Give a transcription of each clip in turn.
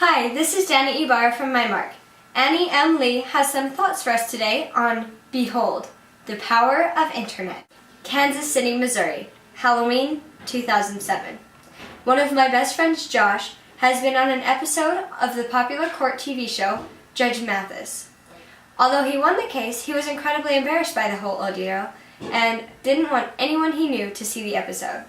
Hi, this is Danny Ibarra from MyMark. Annie M. Lee has some thoughts for us today on Behold, the Power of Internet. Kansas City, Missouri, Halloween 2007. One of my best friends, Josh, has been on an episode of the popular court TV show, Judge Mathis. Although he won the case, he was incredibly embarrassed by the whole ordeal and didn't want anyone he knew to see the episode.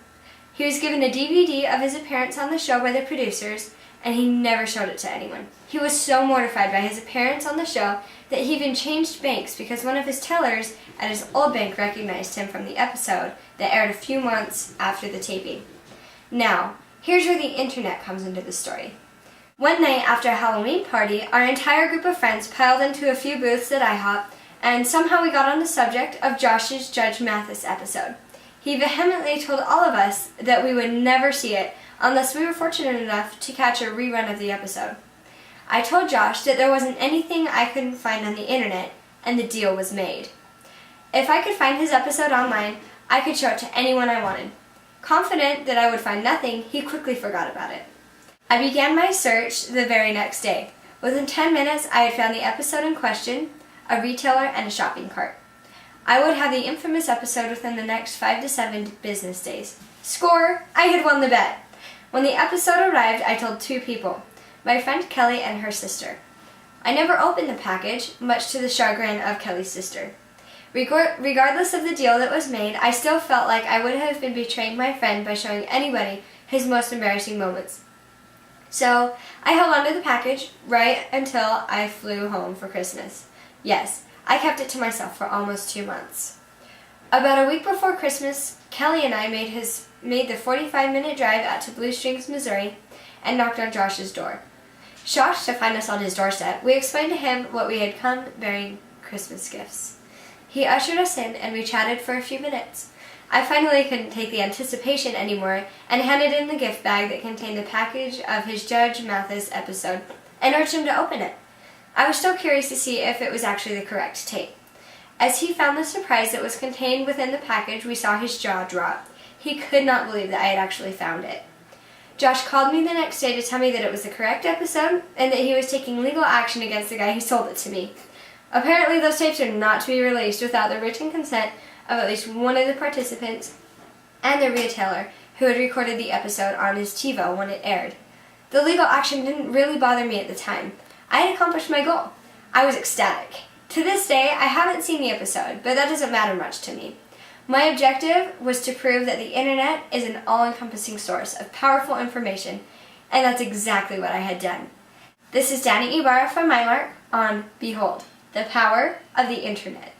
He was given a DVD of his appearance on the show by the producers, and he never showed it to anyone. He was so mortified by his appearance on the show that he even changed banks because one of his tellers at his old bank recognized him from the episode that aired a few months after the taping. Now, here's where the internet comes into the story. One night after a Halloween party, our entire group of friends piled into a few booths at IHOP, and somehow we got on the subject of Josh's Judge Mathis episode. He vehemently told all of us that we would never see it unless we were fortunate enough to catch a rerun of the episode. I told Josh that there wasn't anything I couldn't find on the internet, and the deal was made. If I could find his episode online, I could show it to anyone I wanted. Confident that I would find nothing, he quickly forgot about it. I began my search the very next day. Within 10 minutes, I had found the episode in question, a retailer, and a shopping cart. I would have the infamous episode within the next 5 to 7 business days. Score! I had won the bet! When the episode arrived, I told 2 people, my friend Kelly and her sister. I never opened the package, much to the chagrin of Kelly's sister. Regardless of the deal that was made, I still felt like I would have been betraying my friend by showing anybody his most embarrassing moments. So, I held onto the package right until I flew home for Christmas. Yes, I kept it to myself for almost 2 months. About a week before Christmas, Kelly and I made the 45-minute drive out to Blue Springs, Missouri, and knocked on Josh's door. Shocked to find us on his doorstep, we explained to him what we had come bearing Christmas gifts. He ushered us in, and we chatted for a few minutes. I finally couldn't take the anticipation anymore and handed in the gift bag that contained the package of his Judge Mathis episode and urged him to open it. I was still curious to see if it was actually the correct tape. As he found the surprise that was contained within the package, we saw his jaw drop. He could not believe that I had actually found it. Josh called me the next day to tell me that it was the correct episode and that he was taking legal action against the guy who sold it to me. Apparently, those tapes are not to be released without the written consent of at least one of the participants and the retailer who had recorded the episode on his TiVo when it aired. The legal action didn't really bother me at the time. I had accomplished my goal. I was ecstatic. To this day, I haven't seen the episode, but that doesn't matter much to me. My objective was to prove that the internet is an all-encompassing source of powerful information, and that's exactly what I had done. This is Danny Ibarra from MyMark on Behold, the Power of the Internet.